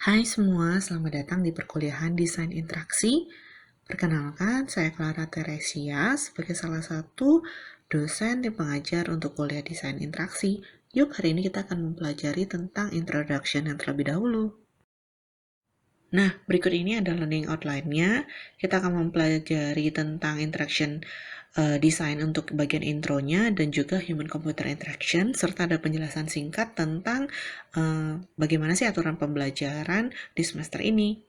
Hai semua, selamat datang di perkuliahan Desain Interaksi. Perkenalkan, saya Clara Teresia sebagai salah satu dosen tim pengajar untuk kuliah Desain Interaksi. Yuk, hari ini kita akan mempelajari tentang introduction yang terlebih dahulu. Nah, berikut ini ada learning outline-nya. Kita akan mempelajari tentang interaction desain untuk bagian intronya dan juga human-computer interaction, serta ada penjelasan singkat tentang bagaimana sih aturan pembelajaran di semester ini.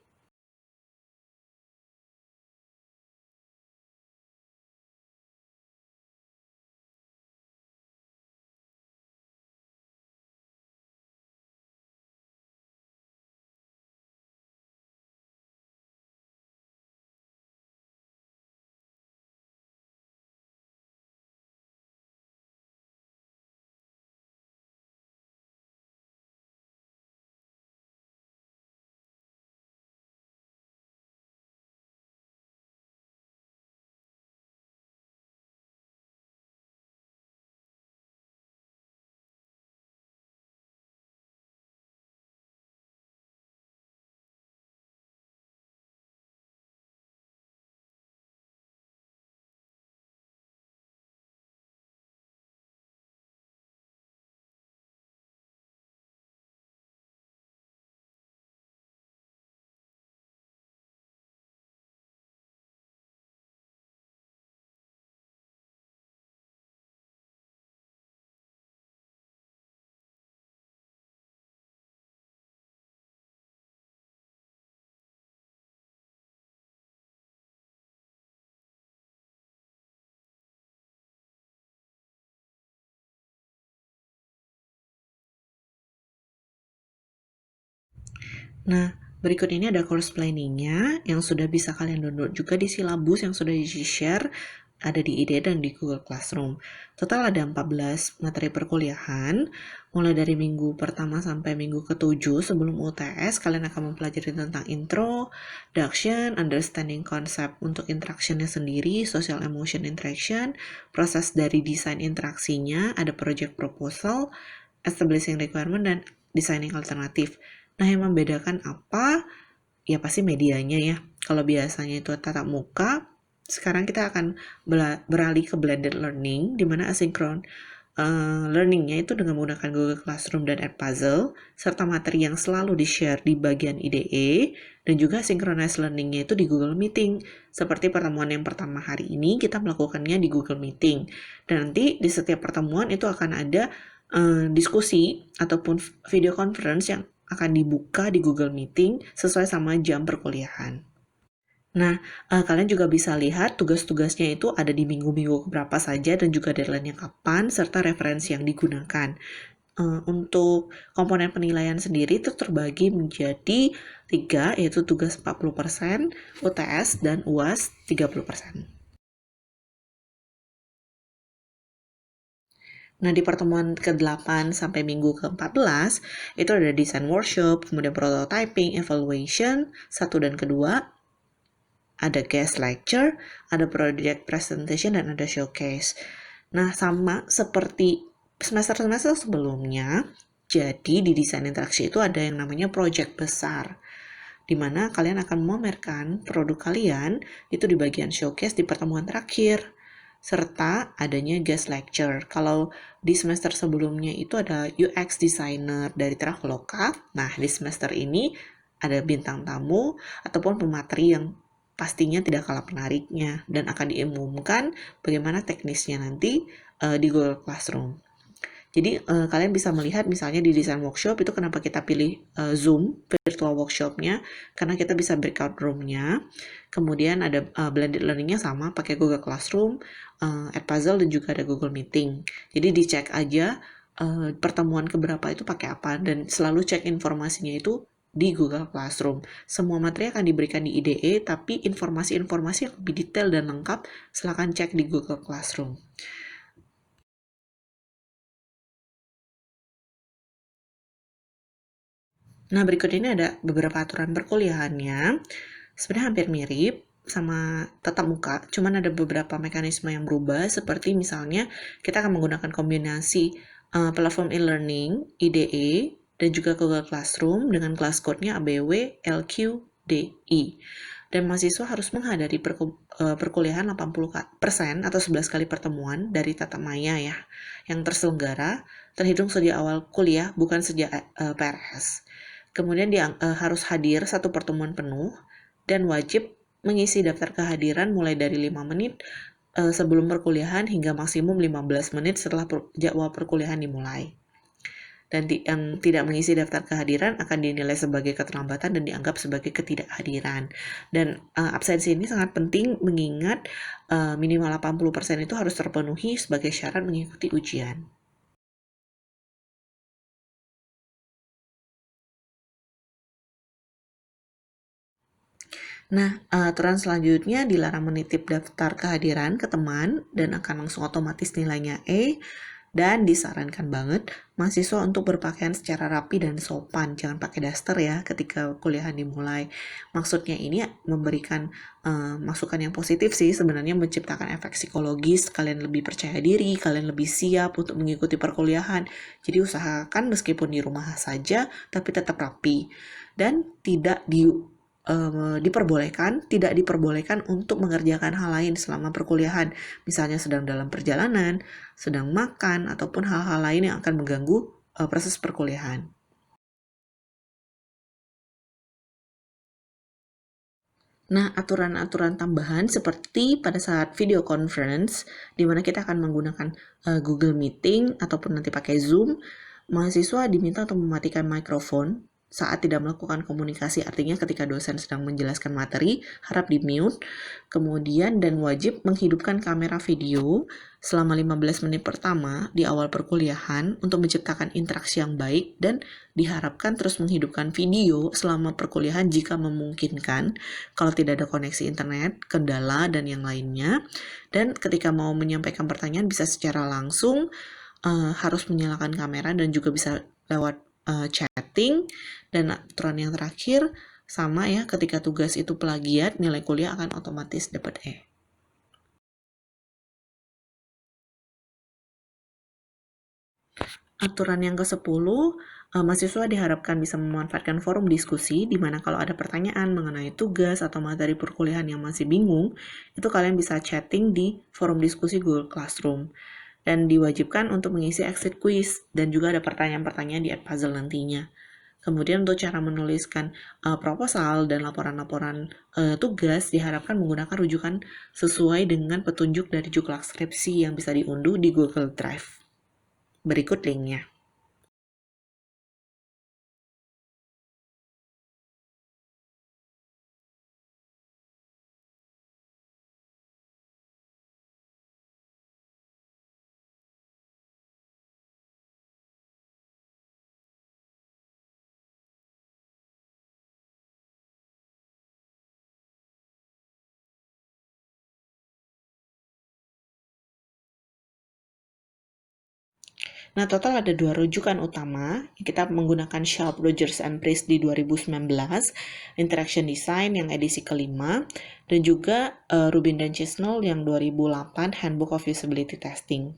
Nah, berikut ini ada course planning-nya yang sudah bisa kalian download juga di silabus yang sudah di-share, ada di IDE dan di Google Classroom. Total ada 14 materi perkuliahan, mulai dari minggu pertama sampai minggu ke-7 sebelum UTS, kalian akan mempelajari tentang introduction, understanding konsep untuk interaction-nya sendiri, social emotion interaction, proses dari desain interaksinya, ada project proposal, establishing requirement, dan designing alternatif. Nah, yang membedakan apa? Ya pasti medianya ya. Kalau biasanya itu tatap muka, sekarang kita akan beralih ke blended learning, di mana asynchron learningnya itu dengan menggunakan Google Classroom dan Edpuzzle, serta materi yang selalu di-share di bagian IDE, dan juga synchronized learningnya itu di Google Meeting. Seperti pertemuan yang pertama hari ini, kita melakukannya di Google Meeting. Dan nanti di setiap pertemuan itu akan ada diskusi ataupun video conference yang akan dibuka di Google Meeting sesuai sama jam perkuliahan. Nah, kalian juga bisa lihat tugas-tugasnya itu ada di minggu-minggu berapa saja dan juga deadline-nya kapan, serta referensi yang digunakan. Untuk komponen penilaian sendiri itu terbagi menjadi 3, yaitu tugas 40%, UTS, dan UAS 30%. Nah, di pertemuan ke-8 sampai minggu ke-14, itu ada design workshop, kemudian prototyping, evaluation, 1 dan kedua, ada guest lecture, ada project presentation, dan ada showcase. Nah, sama seperti semester-semester sebelumnya, jadi di desain interaksi itu ada yang namanya project besar, di mana kalian akan memamerkan produk kalian itu di bagian showcase di pertemuan terakhir, serta adanya guest lecture. Kalau di semester sebelumnya itu ada UX designer dari Traveloka, nah di semester ini ada bintang tamu ataupun pemateri yang pastinya tidak kalah menariknya dan akan diumumkan bagaimana teknisnya nanti di Google Classroom. Jadi kalian bisa melihat misalnya di design workshop itu kenapa kita pilih Zoom virtual workshopnya, karena kita bisa breakout room-nya. Kemudian ada blended learning-nya sama pakai Google Classroom, Edpuzzle, dan juga ada Google Meeting. Jadi dicek aja pertemuan keberapa itu pakai apa, dan selalu cek informasinya itu di Google Classroom. Semua materi akan diberikan di IDE, tapi informasi-informasi yang lebih detail dan lengkap silakan cek di Google Classroom. Nah, berikut ini ada beberapa aturan perkuliahannya. Sebenarnya hampir mirip sama tatap muka, cuman ada beberapa mekanisme yang berubah, seperti misalnya kita akan menggunakan kombinasi platform e-learning, IDE, dan juga Google Classroom dengan kelas code-nya ABW LQDI. Dan mahasiswa harus menghadiri perkuliahan 80% atau 11 kali pertemuan dari tatap maya ya, yang terselenggara terhitung sejak awal kuliah, bukan sejak PRS. Kemudian dia harus hadir satu pertemuan penuh dan wajib mengisi daftar kehadiran mulai dari 5 menit sebelum perkuliahan hingga maksimum 15 menit setelah jadwal perkuliahan dimulai. Dan yang tidak mengisi daftar kehadiran akan dinilai sebagai keterlambatan dan dianggap sebagai ketidakhadiran. Dan absensi ini sangat penting mengingat minimal 80% itu harus terpenuhi sebagai syarat mengikuti ujian. Nah, aturan selanjutnya dilarang menitip daftar kehadiran ke teman dan akan langsung otomatis nilainya E, dan disarankan banget mahasiswa untuk berpakaian secara rapi dan sopan, jangan pakai daster ya ketika kuliahan dimulai. Maksudnya ini memberikan masukan yang positif sih, sebenarnya menciptakan efek psikologis, kalian lebih percaya diri, kalian lebih siap untuk mengikuti perkuliahan. Jadi usahakan meskipun di rumah saja, tapi tetap rapi. Dan tidak tidak diperbolehkan untuk mengerjakan hal lain selama perkuliahan, misalnya sedang dalam perjalanan, sedang makan, ataupun hal-hal lain yang akan mengganggu proses perkuliahan. Nah, aturan-aturan tambahan seperti pada saat video conference, di mana kita akan menggunakan Google Meeting ataupun nanti pakai Zoom, mahasiswa diminta untuk mematikan mikrofon saat tidak melakukan komunikasi, artinya ketika dosen sedang menjelaskan materi, harap di-mute, kemudian dan wajib menghidupkan kamera video selama 15 menit pertama di awal perkuliahan untuk menciptakan interaksi yang baik, dan diharapkan terus menghidupkan video selama perkuliahan jika memungkinkan, kalau tidak ada koneksi internet, kendala, dan yang lainnya. Dan ketika mau menyampaikan pertanyaan bisa secara langsung, harus menyalakan kamera dan juga bisa lewat chatting. Dan aturan yang terakhir sama ya, ketika tugas itu plagiat, nilai kuliah akan otomatis dapat E. Aturan yang ke-10, mahasiswa diharapkan bisa memanfaatkan forum diskusi, di mana kalau ada pertanyaan mengenai tugas atau materi perkuliahan yang masih bingung, itu kalian bisa chatting di forum diskusi Google Classroom. Dan diwajibkan untuk mengisi exit quiz, dan juga ada pertanyaan-pertanyaan di Edpuzzle nantinya. Kemudian untuk cara menuliskan proposal dan laporan-laporan tugas diharapkan menggunakan rujukan sesuai dengan petunjuk dari Juklak Skripsi yang bisa diunduh di Google Drive. Berikut linknya. Nah, total ada 2 rujukan utama. Kita menggunakan Sharp, Rogers & Priest di 2019, Interaction Design yang edisi kelima, dan juga Rubin dan Chisnell yang 2008, Handbook of Usability Testing.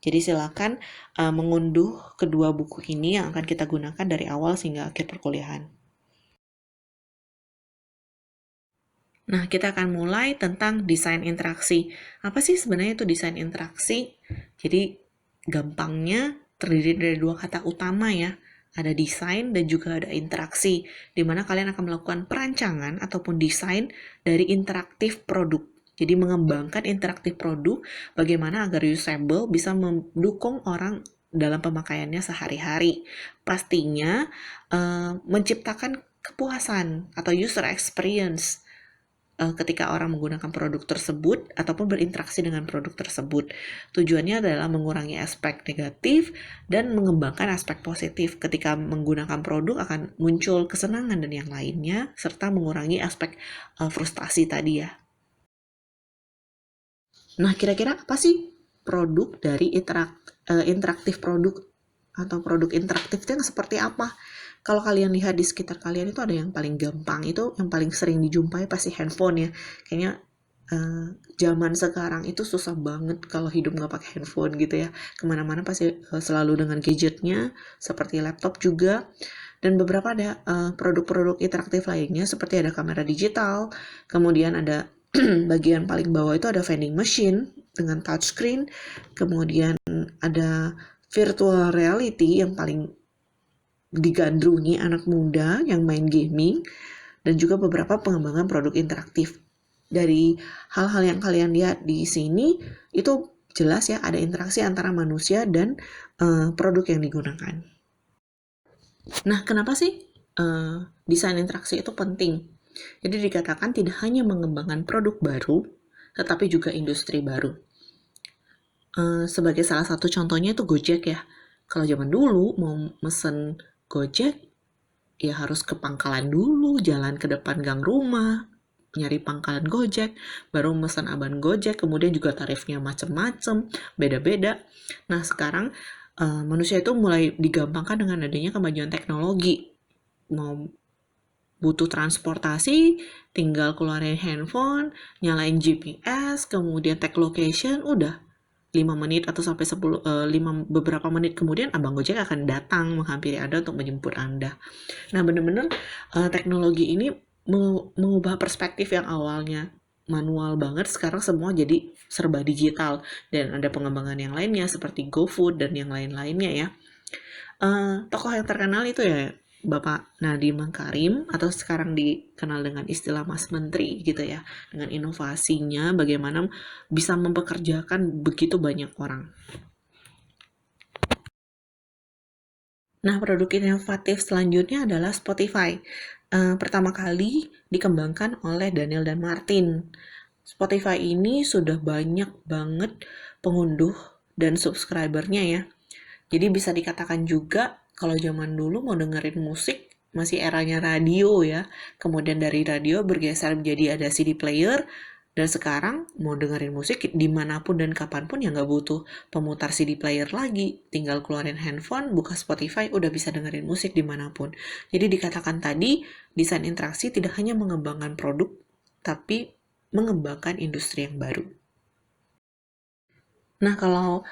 Jadi silakan mengunduh kedua buku ini yang akan kita gunakan dari awal hingga akhir perkuliahan. Nah, kita akan mulai tentang desain interaksi. Apa sih sebenarnya itu desain interaksi? Jadi gampangnya terdiri dari 2 kata utama ya. Ada desain dan juga ada interaksi, di mana kalian akan melakukan perancangan ataupun desain dari interaktif produk. Jadi mengembangkan interaktif produk bagaimana agar usable bisa mendukung orang dalam pemakaiannya sehari-hari. Pastinya menciptakan kepuasan atau user experience ketika orang menggunakan produk tersebut ataupun berinteraksi dengan produk tersebut. Tujuannya adalah mengurangi aspek negatif dan mengembangkan aspek positif. Ketika menggunakan produk akan muncul kesenangan dan yang lainnya, serta mengurangi aspek frustasi tadi ya. Nah, kira-kira apa sih produk dari interaktif produk atau produk interaktif itu yang seperti apa? Kalau kalian lihat di sekitar kalian itu ada yang paling gampang, itu yang paling sering dijumpai pasti handphone ya. Kayaknya zaman sekarang itu susah banget kalau hidup nggak pakai handphone gitu ya. Kemana-mana pasti selalu dengan gadgetnya, seperti laptop juga. Dan beberapa ada produk-produk interaktif lainnya, seperti ada kamera digital, kemudian ada bagian paling bawah itu ada vending machine dengan touchscreen, kemudian ada virtual reality yang paling digandrungi anak muda yang main gaming, dan juga beberapa pengembangan produk interaktif. Dari hal-hal yang kalian lihat di sini, itu jelas ya ada interaksi antara manusia dan produk yang digunakan. Nah, kenapa sih desain interaksi itu penting? Jadi dikatakan tidak hanya mengembangkan produk baru, tetapi juga industri baru. Sebagai salah satu contohnya itu Gojek ya. Kalau zaman dulu mau mesen Gojek, ya harus ke pangkalan dulu, jalan ke depan gang rumah, nyari pangkalan Gojek, baru mesen aban Gojek, kemudian juga tarifnya macem-macem, beda-beda. Nah sekarang manusia itu mulai digampangkan dengan adanya kemajuan teknologi. Mau butuh transportasi, tinggal keluarin handphone, nyalain GPS, kemudian tag location, udah 5 menit atau sampai 5 beberapa menit kemudian abang Gojek akan datang menghampiri Anda untuk menjemput Anda. Nah, benar-benar teknologi ini mengubah perspektif yang awalnya manual banget, sekarang semua jadi serba digital, dan ada pengembangan yang lainnya seperti GoFood dan yang lain-lainnya ya. Tokoh yang terkenal itu ya Bapak Nadiem Makarim, atau sekarang dikenal dengan istilah Mas Menteri gitu ya, dengan inovasinya bagaimana bisa mempekerjakan begitu banyak orang. Nah, produk inovatif selanjutnya adalah Spotify. Pertama kali dikembangkan oleh Daniel dan Martin. Spotify ini sudah banyak banget pengunduh dan subscribernya ya. Jadi bisa dikatakan juga kalau zaman dulu mau dengerin musik masih eranya radio ya. Kemudian dari radio bergeser menjadi ada CD player. Dan sekarang mau dengerin musik dimanapun dan kapanpun ya nggak butuh pemutar CD player lagi. Tinggal keluarin handphone, buka Spotify, udah bisa dengerin musik dimanapun. Jadi dikatakan tadi, desain interaksi tidak hanya mengembangkan produk, tapi mengembangkan industri yang baru. Nah, kalau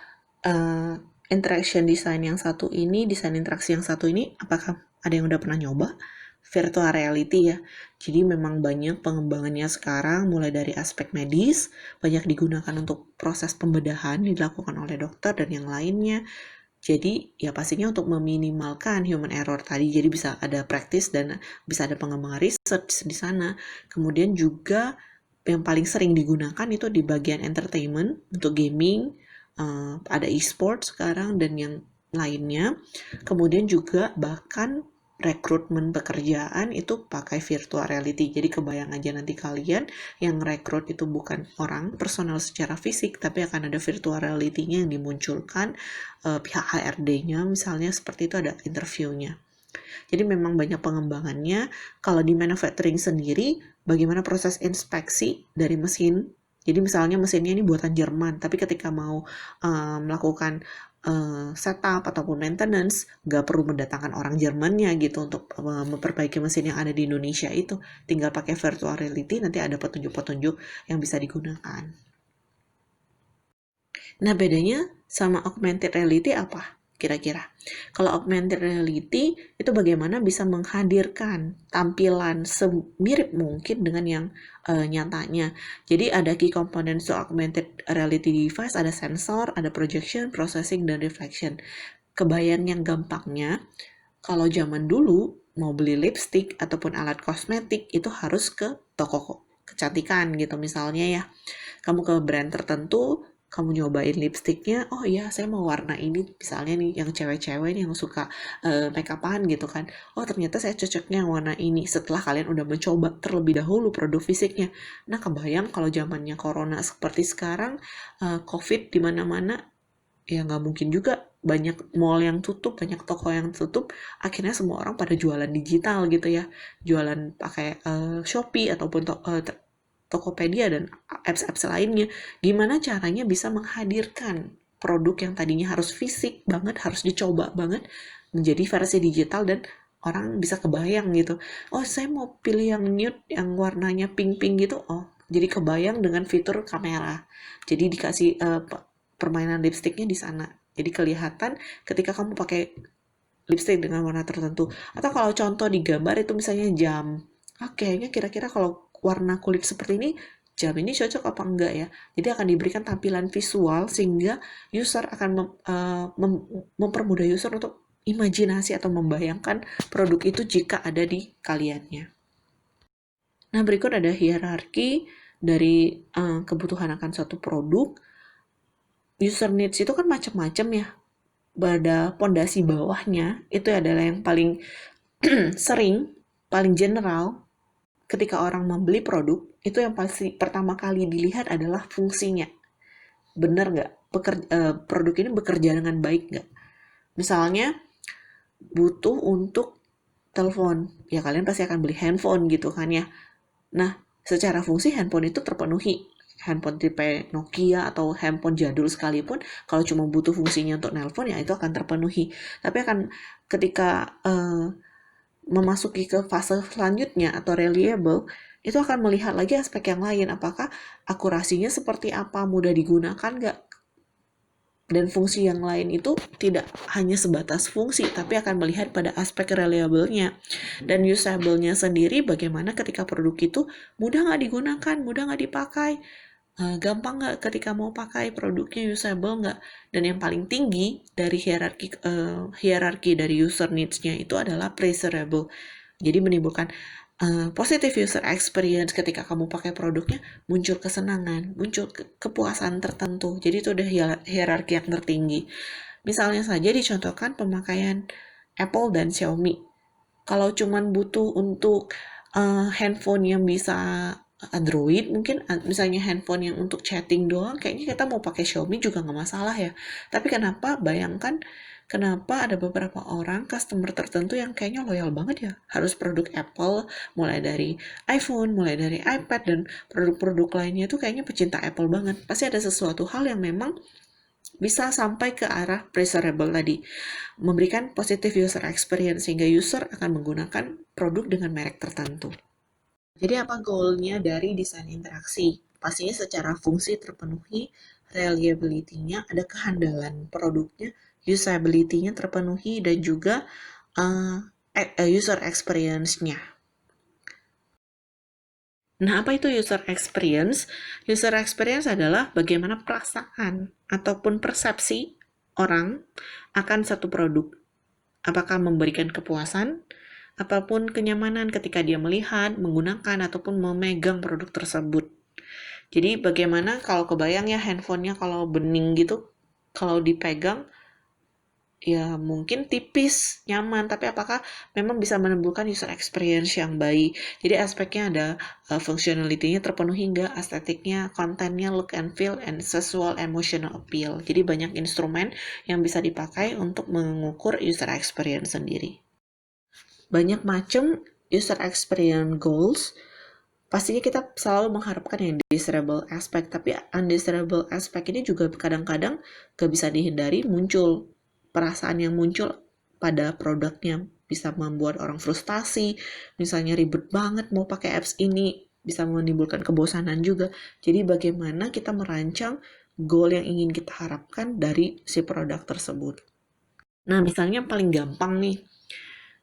interaction design yang satu ini, desain interaksi yang satu ini, apakah ada yang udah pernah nyoba? Virtual reality ya. Jadi memang banyak pengembangannya sekarang, mulai dari aspek medis, banyak digunakan untuk proses pembedahan dilakukan oleh dokter dan yang lainnya. Jadi ya pastinya untuk meminimalkan human error tadi, jadi bisa ada praktis dan bisa ada pengembangan research di sana. Kemudian juga yang paling sering digunakan itu di bagian entertainment, untuk gaming, ada e-sport sekarang dan yang lainnya. Kemudian juga bahkan rekrutmen pekerjaan itu pakai virtual reality. Jadi kebayang aja nanti kalian yang rekrut itu bukan orang personal secara fisik, tapi akan ada virtual reality-nya yang dimunculkan pihak HRD-nya, misalnya seperti itu ada interviewnya. Jadi memang banyak pengembangannya. Kalau di manufacturing sendiri, bagaimana proses inspeksi dari mesin. Jadi misalnya mesinnya ini buatan Jerman, tapi ketika mau melakukan setup ataupun maintenance, nggak perlu mendatangkan orang Jermannya gitu untuk memperbaiki mesin yang ada di Indonesia itu. Tinggal pakai virtual reality, nanti ada petunjuk-petunjuk yang bisa digunakan. Nah, bedanya sama augmented reality apa? Kira-kira. Kalau augmented reality itu bagaimana bisa menghadirkan tampilan semirip mungkin dengan yang nyatanya. Jadi ada key components to augmented reality device, ada sensor, ada projection, processing, dan reflection. Kebayang yang gampangnya, kalau zaman dulu mau beli lipstick ataupun alat kosmetik itu harus ke toko kecantikan gitu misalnya ya. Kamu ke brand tertentu, kamu nyobain lipstiknya, oh iya saya mau warna ini, misalnya nih yang cewek-cewek nih yang suka make upan gitu kan, oh ternyata saya cocoknya warna ini, setelah kalian udah mencoba terlebih dahulu produk fisiknya. Nah kebayang kalau zamannya corona seperti sekarang, covid di mana-mana, ya nggak mungkin juga banyak mall yang tutup, banyak toko yang tutup, akhirnya semua orang pada jualan digital gitu ya, jualan pakai Shopee ataupun Tokopedia dan apps-apps lainnya. Gimana caranya bisa menghadirkan produk yang tadinya harus fisik banget, harus dicoba banget, menjadi versi digital dan orang bisa kebayang gitu. Oh, saya mau pilih yang nude, yang warnanya pink-pink gitu. Oh, Jadi kebayang dengan fitur kamera. Jadi dikasih permainan lipstiknya di sana. Jadi kelihatan ketika kamu pakai lipstick dengan warna tertentu. Atau kalau contoh di gambar itu misalnya jam. Kayaknya kira-kira kalau warna kulit seperti ini, jam ini cocok apa enggak ya? Jadi akan diberikan tampilan visual sehingga user akan mempermudah user untuk imajinasi atau membayangkan produk itu jika ada di kaliannya. Nah, berikut ada hierarki dari kebutuhan akan suatu produk. User needs itu kan macam-macam ya. Pada pondasi bawahnya itu adalah yang paling sering, paling general. Ketika orang membeli produk, itu yang pasti pertama kali dilihat adalah fungsinya. Benar nggak? Produk ini bekerja dengan baik nggak? Misalnya, butuh untuk telepon. Ya kalian pasti akan beli handphone gitu kan ya. Nah, secara fungsi handphone itu terpenuhi. Handphone tipe Nokia atau handphone jadul sekalipun, kalau cuma butuh fungsinya untuk nelpon, ya itu akan terpenuhi. Tapi akan ketika memasuki ke fase selanjutnya atau reliable, itu akan melihat lagi aspek yang lain. Apakah akurasinya seperti apa, mudah digunakan nggak? Dan fungsi yang lain itu tidak hanya sebatas fungsi, tapi akan melihat pada aspek reliable-nya. Dan usable-nya sendiri bagaimana ketika produk itu mudah nggak digunakan, mudah nggak dipakai, gampang nggak ketika mau pakai produknya, usable nggak. Dan yang paling tinggi dari hierarki dari user needs-nya itu adalah pleasurable. Jadi menimbulkan positive user experience ketika kamu pakai produknya, muncul kesenangan, muncul kepuasan tertentu. Jadi itu udah hierarki yang tertinggi. Misalnya saja dicontohkan pemakaian Apple dan Xiaomi. Kalau cuman butuh untuk handphone yang bisa Android, mungkin misalnya handphone yang untuk chatting doang, kayaknya kita mau pakai Xiaomi juga nggak masalah ya. Tapi bayangkan kenapa ada beberapa orang, customer tertentu yang kayaknya loyal banget ya, harus produk Apple, mulai dari iPhone, mulai dari iPad, dan produk-produk lainnya itu kayaknya pecinta Apple banget. Pasti ada sesuatu hal yang memang bisa sampai ke arah pleasurable tadi, memberikan positive user experience sehingga user akan menggunakan produk dengan merek tertentu. Jadi apa goalnya dari desain interaksi? Pastinya secara fungsi terpenuhi, reliability-nya, ada kehandalan produknya, usability-nya terpenuhi, dan juga uh, user experience-nya. Nah, apa itu user experience? User experience adalah bagaimana perasaan ataupun persepsi orang akan satu produk. Apakah memberikan kepuasan, apapun kenyamanan ketika dia melihat, menggunakan, ataupun memegang produk tersebut. Jadi bagaimana kalau kebayang ya handphonenya kalau bening gitu, kalau dipegang, ya mungkin tipis, nyaman, tapi apakah memang bisa menimbulkan user experience yang baik. Jadi aspeknya ada functionality-nya terpenuhi hingga estetiknya, kontennya, look and feel, and sexual emotional appeal. Jadi banyak instrumen yang bisa dipakai untuk mengukur user experience sendiri. Banyak macam user experience goals. Pastinya kita selalu mengharapkan yang desirable aspect, tapi undesirable aspect ini juga kadang-kadang gak bisa dihindari muncul. Perasaan yang muncul pada produknya bisa membuat orang frustasi, misalnya ribet banget mau pakai apps ini, bisa menimbulkan kebosanan juga. Jadi bagaimana kita merancang goal yang ingin kita harapkan dari si produk tersebut. Nah, misalnya paling gampang nih,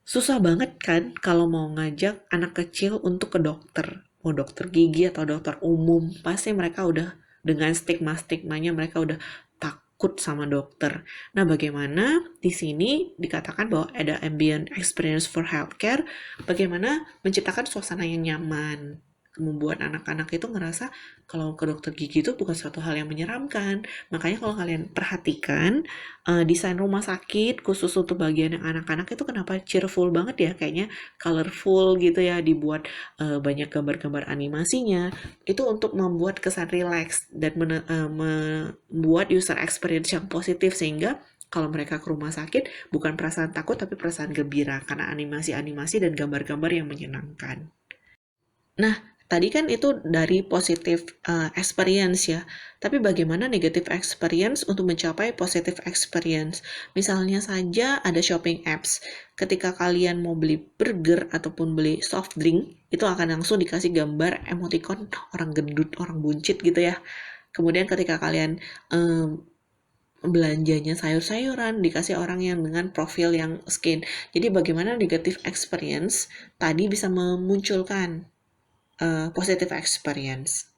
susah banget kan kalau mau ngajak anak kecil untuk ke dokter, mau dokter gigi atau dokter umum, pasti mereka udah dengan stigma-stigmanya mereka udah takut sama dokter. Nah, bagaimana di sini dikatakan bahwa ada ambient experience for healthcare, bagaimana menciptakan suasana yang nyaman, membuat anak-anak itu ngerasa kalau ke dokter gigi itu bukan suatu hal yang menyeramkan. Makanya kalau kalian perhatikan desain rumah sakit khusus untuk bagian yang anak-anak itu kenapa cheerful banget ya, kayaknya colorful gitu ya, dibuat banyak gambar-gambar animasinya, itu untuk membuat kesan relax dan membuat user experience yang positif, sehingga kalau mereka ke rumah sakit bukan perasaan takut tapi perasaan gembira karena animasi-animasi dan gambar-gambar yang menyenangkan. Nah, Tadi kan itu dari positive experience ya, tapi bagaimana negative experience untuk mencapai positive experience? Misalnya saja ada shopping apps, ketika kalian mau beli burger ataupun beli soft drink, itu akan langsung dikasih gambar emoticon orang gendut, orang buncit gitu ya. Kemudian ketika kalian belanjanya sayur-sayuran, dikasih orang yang dengan profil yang skin. Jadi bagaimana negative experience tadi bisa memunculkan positive experience.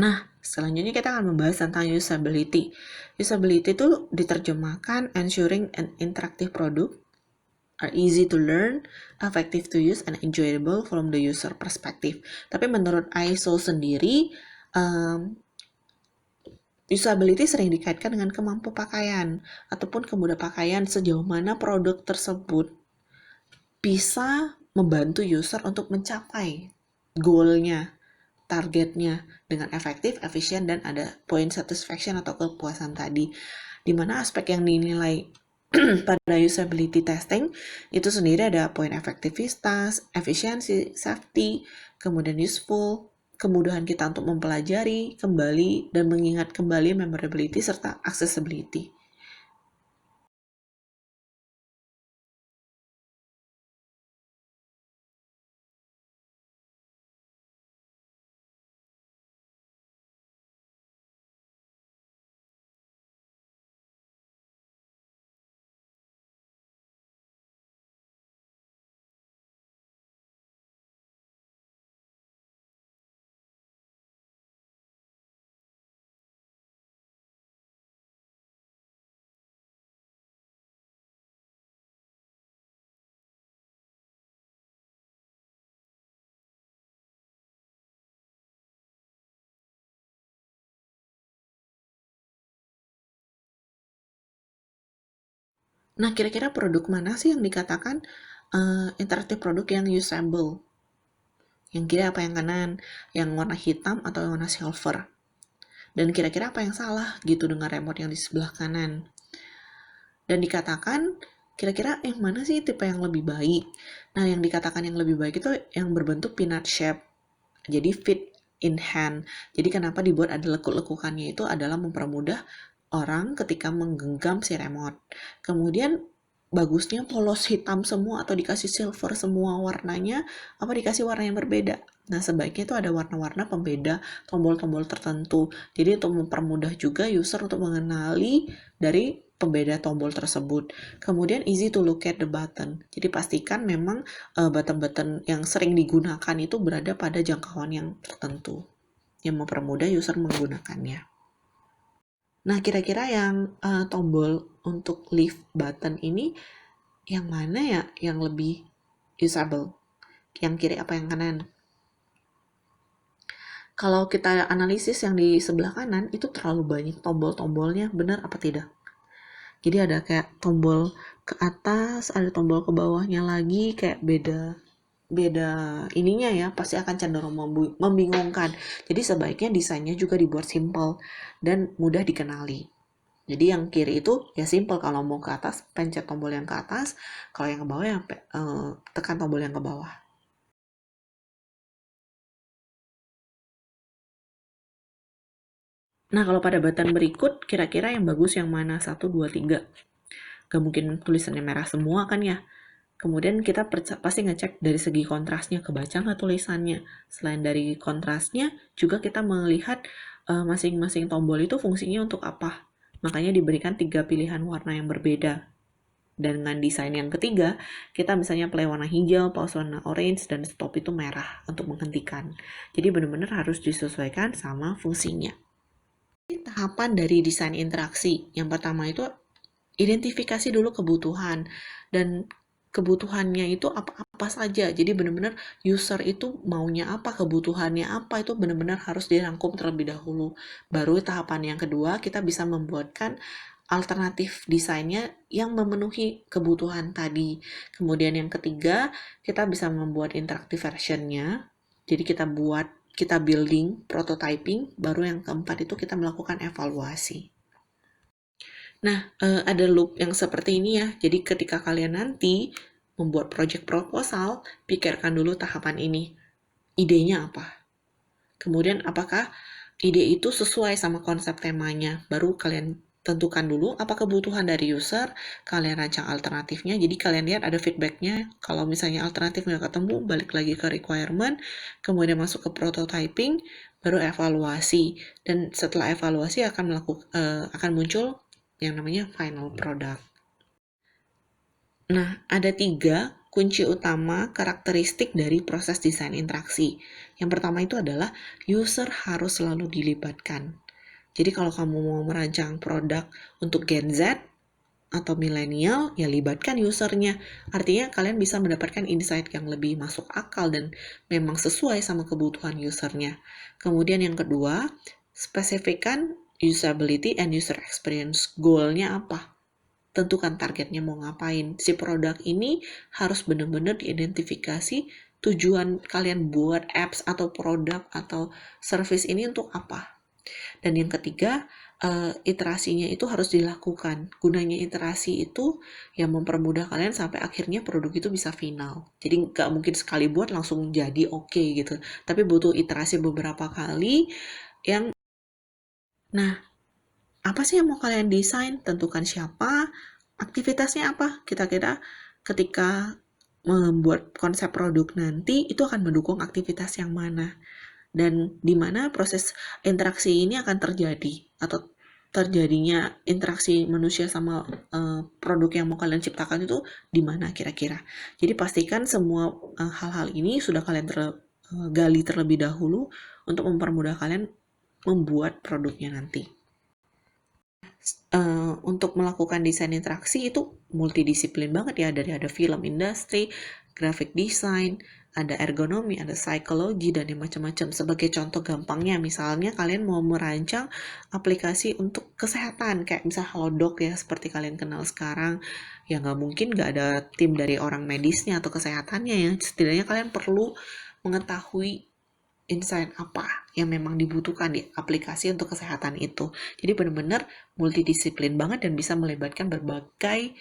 Nah, selanjutnya kita akan membahas tentang usability. Usability itu diterjemahkan ensuring an interactive product are easy to learn, effective to use, and enjoyable from the user perspective. Tapi menurut ISO sendiri, usability sering dikaitkan dengan kemampuan pakaian ataupun kemudahan pakaian sejauh mana produk tersebut bisa membantu user untuk mencapai goalnya, targetnya dengan efektif, efisien, dan ada point satisfaction atau kepuasan tadi. Di mana aspek yang dinilai pada usability testing itu sendiri ada poin efektivitas, efisiensi, safety, kemudian useful, kemudahan kita untuk mempelajari kembali dan mengingat kembali memorability serta accessibility. Nah, kira-kira produk mana sih yang dikatakan interaktif produk yang usable? Yang kiri apa yang kanan? Yang warna hitam atau yang warna silver? Dan kira-kira apa yang salah gitu dengan remote yang di sebelah kanan? Dan dikatakan kira-kira yang mana sih tipe yang lebih baik? Nah, yang dikatakan yang lebih baik itu yang berbentuk peanut shape. Jadi fit in hand. Jadi kenapa dibuat ada lekuk-lekukannya itu adalah mempermudah orang ketika menggenggam si remote. Kemudian bagusnya polos hitam semua atau dikasih silver semua warnanya, apa dikasih warna yang berbeda. Nah, sebaiknya itu ada warna-warna pembeda tombol-tombol tertentu. Jadi untuk mempermudah juga user untuk mengenali dari pembeda tombol tersebut. Kemudian easy to locate the button. Jadi pastikan memang button-button yang sering digunakan itu berada pada jangkauan yang tertentu yang mempermudah user menggunakannya. Nah, kira-kira yang tombol untuk leave button ini yang mana ya yang lebih usable? Yang kiri apa yang kanan? Kalau kita analisis yang di sebelah kanan itu terlalu banyak tombol-tombolnya, benar apa tidak? Jadi ada kayak tombol ke atas, ada tombol ke bawahnya lagi, kayak beda ininya ya, pasti akan cenderung membingungkan. Jadi sebaiknya desainnya juga dibuat simple dan mudah dikenali. Jadi yang kiri itu ya simple, kalau mau ke atas pencet tombol yang ke atas, kalau yang ke bawah ya tekan tombol yang ke bawah. Nah, kalau pada button berikut, kira-kira yang bagus yang mana? 1, 2, 3. Gak mungkin tulisannya merah semua kan ya. Kemudian kita pasti ngecek dari segi kontrasnya, kebaca nggak tulisannya. Selain dari kontrasnya, juga kita melihat masing-masing tombol itu fungsinya untuk apa. Makanya diberikan 3 pilihan warna yang berbeda. Dan dengan desain yang ketiga, kita misalnya play warna hijau, pause warna orange, dan stop itu merah untuk menghentikan. Jadi benar-benar harus disesuaikan sama fungsinya. Tahapan dari desain interaksi. Yang pertama itu identifikasi dulu kebutuhan, dan kebutuhannya itu apa saja. Jadi benar-benar user itu maunya apa, kebutuhannya apa, itu benar-benar harus dirangkum terlebih dahulu. Baru tahapan yang kedua, kita bisa membuatkan alternatif desainnya yang memenuhi kebutuhan tadi. Kemudian yang ketiga, kita bisa membuat interactive versionnya. Jadi kita building, prototyping, baru yang keempat itu kita melakukan evaluasi. Nah, ada loop yang seperti ini ya. Jadi ketika kalian nanti membuat project proposal, pikirkan dulu tahapan ini. idenya apa. Kemudian apakah ide itu sesuai sama konsep temanya, baru kalian tentukan dulu apa kebutuhan dari user, kalian rancang alternatifnya, jadi kalian lihat ada feedbacknya, kalau misalnya alternatif nggak ketemu, balik lagi ke requirement, kemudian masuk ke prototyping, baru evaluasi, dan setelah evaluasi akan muncul yang namanya final product. Nah, ada 3 kunci utama karakteristik dari proses desain interaksi. Yang pertama itu adalah user harus selalu dilibatkan. Jadi kalau kamu mau merancang produk untuk Gen Z atau milenial, ya libatkan usernya. Artinya kalian bisa mendapatkan insight yang lebih masuk akal dan memang sesuai sama kebutuhan usernya. Kemudian yang kedua, spesifikkan usability and user experience. Goal-nya apa? Tentukan targetnya mau ngapain. Si produk ini harus benar-benar diidentifikasi tujuan kalian buat apps atau produk atau service ini untuk apa. Dan yang ketiga, iterasinya itu harus dilakukan. Gunanya iterasi itu yang mempermudah kalian sampai akhirnya produk itu bisa final. Jadi nggak mungkin sekali buat langsung jadi oke gitu. Tapi butuh iterasi beberapa kali yang, nah, apa sih yang mau kalian desain? Tentukan siapa, aktivitasnya apa. Kira-kira ketika membuat konsep produk nanti, itu akan mendukung aktivitas yang mana. Dan di mana proses interaksi ini akan terjadi, atau terjadinya interaksi manusia sama produk yang mau kalian ciptakan itu di mana kira-kira. Jadi pastikan semua hal-hal ini sudah kalian gali terlebih dahulu untuk mempermudah kalian membuat produknya nanti. Untuk melakukan desain interaksi itu multidisiplin banget ya, dari ada film industri, graphic design, ada ergonomi, ada psikologi, dan yang macam-macam. Sebagai contoh gampangnya, misalnya kalian mau merancang aplikasi untuk kesehatan, kayak misal Halodoc ya, seperti kalian kenal sekarang, ya nggak mungkin nggak ada tim dari orang medisnya atau kesehatannya ya. Setidaknya kalian perlu mengetahui insight apa yang memang dibutuhkan di aplikasi untuk kesehatan itu. Jadi benar-benar multidisiplin banget dan bisa melibatkan berbagai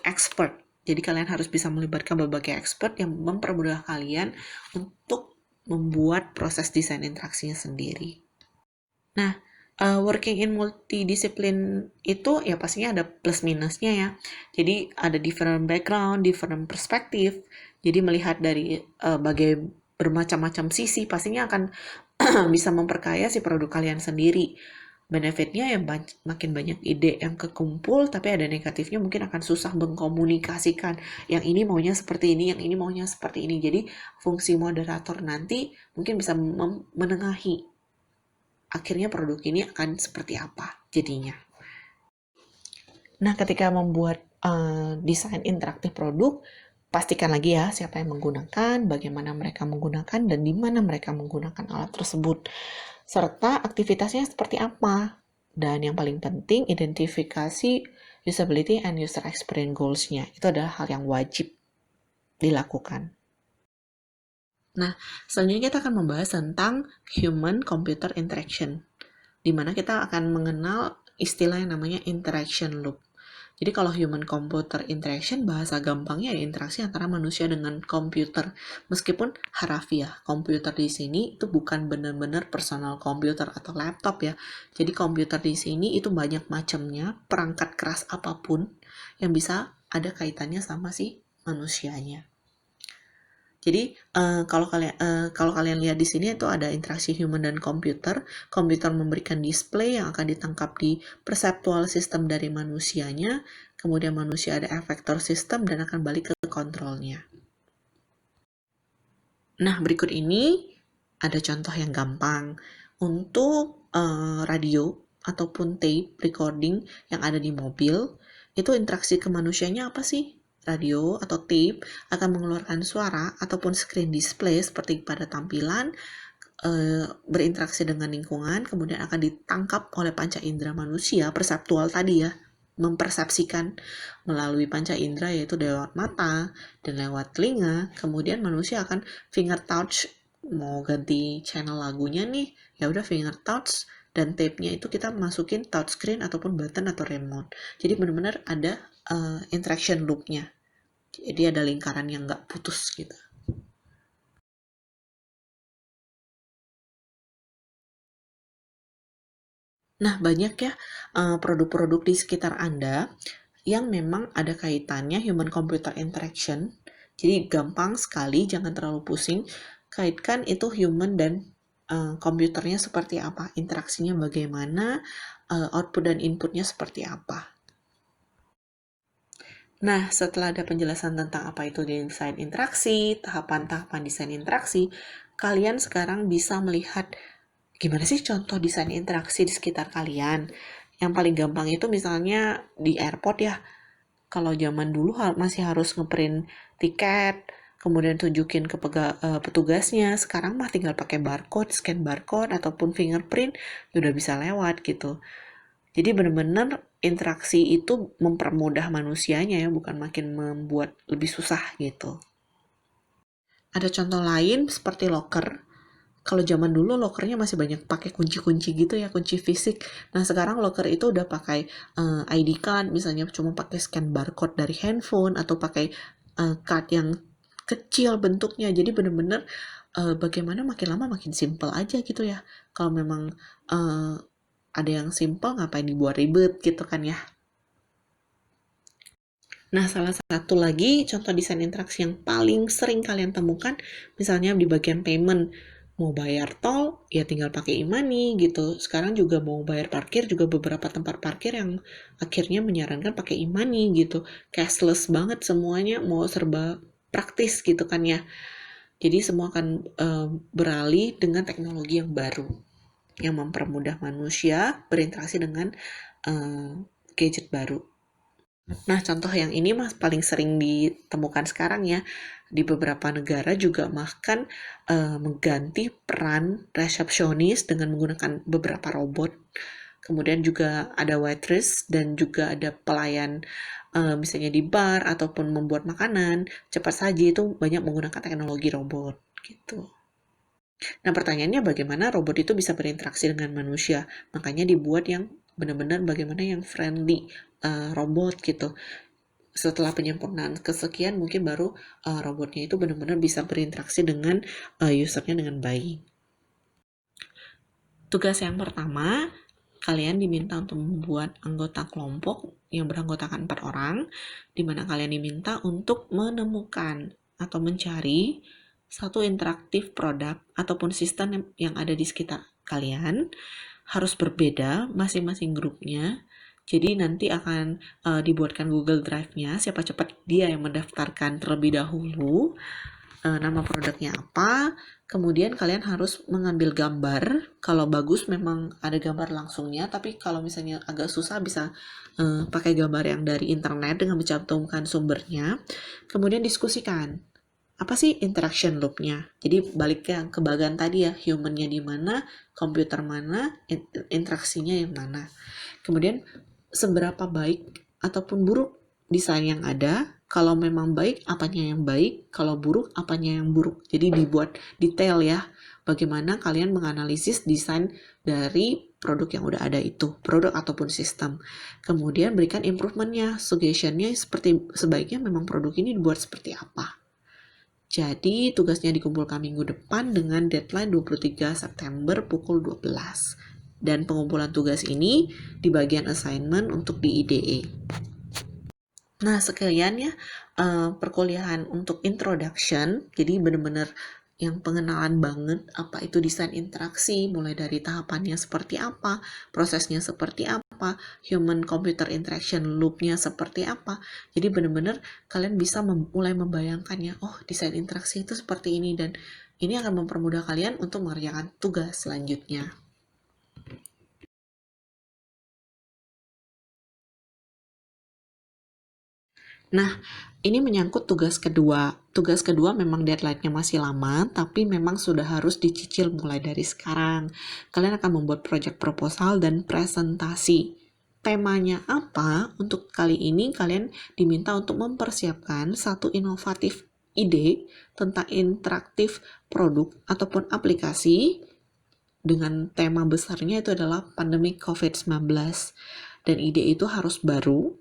expert. Jadi kalian harus bisa melibatkan berbagai expert yang mempermudah kalian untuk membuat proses desain interaksinya sendiri. Nah, working in multidisiplin itu ya pastinya ada plus minusnya ya. Jadi ada different background, different perspektif. Jadi melihat dari bermacam-macam sisi pastinya akan bisa memperkaya si produk kalian sendiri. Benefitnya ya makin banyak ide yang kekumpul, tapi ada negatifnya mungkin akan susah mengkomunikasikan. Yang ini maunya seperti ini, yang ini maunya seperti ini. Jadi fungsi moderator nanti mungkin bisa menengahi akhirnya produk ini akan seperti apa jadinya. Nah, ketika membuat desain interaktif produk, pastikan lagi ya siapa yang menggunakan, bagaimana mereka menggunakan, dan di mana mereka menggunakan alat tersebut. Serta aktivitasnya seperti apa. Dan yang paling penting, identifikasi usability and user experience goals-nya. Itu adalah hal yang wajib dilakukan. Nah, selanjutnya kita akan membahas tentang human-computer interaction, di mana kita akan mengenal istilah yang namanya interaction loop. Jadi kalau human computer interaction, bahasa gampangnya ya interaksi antara manusia dengan komputer. Meskipun harafiah, komputer di sini itu bukan benar-benar personal komputer atau laptop ya. Jadi komputer di sini itu banyak macamnya, perangkat keras apapun yang bisa ada kaitannya sama si manusianya. Jadi kalau kalian lihat di sini itu ada interaksi human dan komputer. Komputer memberikan display yang akan ditangkap di perceptual system dari manusianya. Kemudian manusia ada effector system dan akan balik ke kontrolnya. Nah, berikut ini ada contoh yang gampang. Untuk radio ataupun tape recording yang ada di mobil, itu interaksi ke manusianya apa sih? Radio atau tape akan mengeluarkan suara ataupun screen display seperti pada tampilan, berinteraksi dengan lingkungan, kemudian akan ditangkap oleh panca indera manusia, perseptual tadi ya, mempersepsikan melalui panca indera yaitu lewat mata dan lewat telinga. Kemudian manusia akan finger touch, mau ganti channel lagunya nih, ya udah finger touch, dan tape-nya itu kita masukin touchscreen ataupun button atau remote. Jadi benar-benar ada interaction loop-nya. Jadi ada lingkaran yang nggak putus gitu. Nah, banyak ya produk-produk di sekitar Anda yang memang ada kaitannya human computer interaction. Jadi gampang sekali, jangan terlalu pusing. Kaitkan itu human dan komputernya seperti apa, interaksinya bagaimana, output dan inputnya seperti apa. Nah, setelah ada penjelasan tentang apa itu desain interaksi, tahapan-tahapan desain interaksi, kalian sekarang bisa melihat gimana sih contoh desain interaksi di sekitar kalian. Yang paling gampang itu misalnya di airport ya. Kalau zaman dulu masih harus ngeprint tiket, kemudian tunjukin ke petugasnya. Sekarang mah tinggal pakai barcode, scan barcode ataupun fingerprint, udah bisa lewat gitu. Jadi benar-benar interaksi itu mempermudah manusianya ya, bukan makin membuat lebih susah gitu. Ada contoh lain seperti locker. Kalau zaman dulu lokernya masih banyak pakai kunci-kunci gitu ya, kunci fisik. Nah, sekarang locker itu udah pakai ID card, misalnya cuma pakai scan barcode dari handphone atau pakai card yang kecil bentuknya. Jadi bener-bener bagaimana makin lama makin simple aja gitu ya. Kalau memang uh, ada yang simple, ngapain dibuat ribet gitu kan ya. Nah, salah satu lagi contoh desain interaksi yang paling sering kalian temukan, misalnya di bagian payment. Mau bayar tol, ya tinggal pakai e-money gitu. Sekarang juga mau bayar parkir, juga beberapa tempat parkir yang akhirnya menyarankan pakai e-money gitu. Cashless banget semuanya, mau serba praktis gitu kan ya. Jadi semua akan beralih dengan teknologi yang baru, yang mempermudah manusia berinteraksi dengan gadget baru. Nah, contoh yang ini mas paling sering ditemukan sekarang ya. Di beberapa negara juga bahkan mengganti peran resepsionis dengan menggunakan beberapa robot. Kemudian juga ada waitress dan juga ada pelayan misalnya di bar ataupun membuat makanan cepat saji itu banyak menggunakan teknologi robot gitu. Nah, pertanyaannya bagaimana robot itu bisa berinteraksi dengan manusia? Makanya dibuat yang benar-benar bagaimana yang friendly robot gitu. Setelah penyempurnaan kesekian mungkin baru robotnya itu benar-benar bisa berinteraksi dengan usernya dengan baik. Tugas yang pertama, kalian diminta untuk membuat anggota kelompok yang beranggotakan 4 orang, di mana kalian diminta untuk menemukan atau mencari satu interaktif produk ataupun sistem yang ada di sekitar kalian, harus berbeda masing-masing grupnya. Jadi nanti akan dibuatkan Google Drive-nya, siapa cepat dia yang mendaftarkan terlebih dahulu nama produknya apa, kemudian kalian harus mengambil gambar, kalau bagus memang ada gambar langsungnya, tapi kalau misalnya agak susah bisa pakai gambar yang dari internet dengan mencantumkan sumbernya, kemudian diskusikan. Apa sih interaction loop-nya? Jadi balik ke bagian tadi ya, human-nya di mana, komputer mana, interaksinya yang mana. Kemudian seberapa baik ataupun buruk desain yang ada, kalau memang baik apanya yang baik, kalau buruk apanya yang buruk. Jadi dibuat detail ya, bagaimana kalian menganalisis desain dari produk yang udah ada itu, produk ataupun sistem. Kemudian berikan improvementnya, suggestionnya seperti sebaiknya memang produk ini dibuat seperti apa. Jadi tugasnya dikumpulkan minggu depan dengan deadline 23 September pukul 12. Dan pengumpulan tugas ini di bagian assignment untuk di IDE. Nah, sekalian ya, perkuliahan untuk introduction, jadi benar-benar yang pengenalan banget apa itu desain interaksi, mulai dari tahapannya seperti apa, prosesnya seperti apa, human computer interaction loop-nya seperti apa. Jadi benar-benar kalian bisa mulai membayangkannya, oh desain interaksi itu seperti ini, dan ini akan mempermudah kalian untuk mengerjakan tugas selanjutnya. Nah, ini menyangkut tugas kedua. Tugas kedua memang deadline-nya masih lama, tapi memang sudah harus dicicil mulai dari sekarang. Kalian akan membuat project proposal dan presentasi. Temanya apa? Untuk kali ini kalian diminta untuk mempersiapkan satu inovatif ide tentang interaktif produk ataupun aplikasi dengan tema besarnya itu adalah pandemi COVID-19. Dan ide itu harus baru,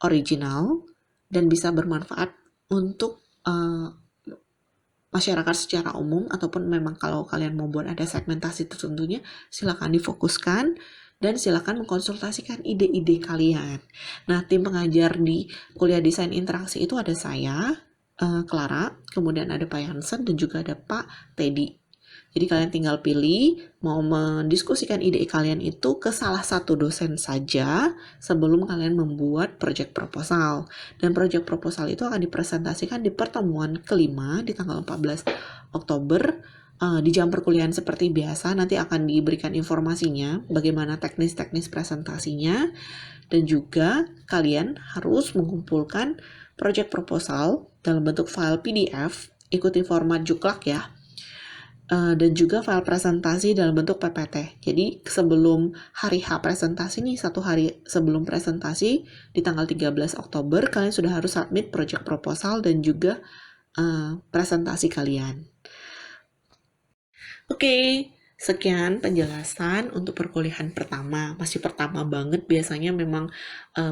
original, dan bisa bermanfaat untuk masyarakat secara umum, ataupun memang kalau kalian mau buat ada segmentasi tertentunya, silakan difokuskan. dan silakan mengkonsultasikan ide-ide kalian. Nah, tim pengajar di kuliah desain interaksi itu ada saya, Clara, kemudian ada Pak Hansen, dan juga ada Pak Teddy. Jadi kalian tinggal pilih mau mendiskusikan ide kalian itu ke salah satu dosen saja sebelum kalian membuat project proposal. Dan project proposal itu akan dipresentasikan di pertemuan kelima di tanggal 14 Oktober di jam perkuliahan seperti biasa. Nanti akan diberikan informasinya bagaimana teknis-teknis presentasinya, dan juga kalian harus mengumpulkan project proposal dalam bentuk file PDF, ikuti format juklak ya, dan juga file presentasi dalam bentuk PPT. Jadi sebelum hari H presentasi nih, 1 hari sebelum presentasi di tanggal 13 Oktober, kalian sudah harus submit project proposal dan juga presentasi kalian. Oke, sekian penjelasan untuk perkuliahan pertama. Masih pertama banget, biasanya memang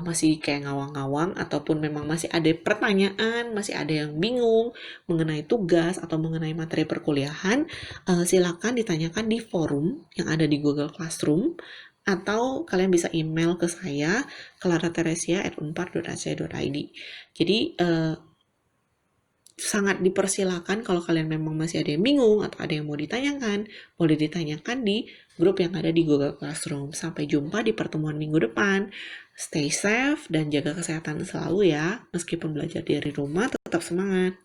masih kayak ngawang-ngawang, ataupun memang masih ada pertanyaan, masih ada yang bingung mengenai tugas atau mengenai materi perkuliahan. Silakan ditanyakan di forum yang ada di Google Classroom, atau kalian bisa email ke saya, clarateresia@unpar.ac.id. Jadi, sangat dipersilakan kalau kalian memang masih ada yang bingung atau ada yang mau ditanyakan, boleh ditanyakan di grup yang ada di Google Classroom. Sampai jumpa di pertemuan minggu depan. Stay safe dan jaga kesehatan selalu ya. Meskipun belajar dari rumah, tetap semangat.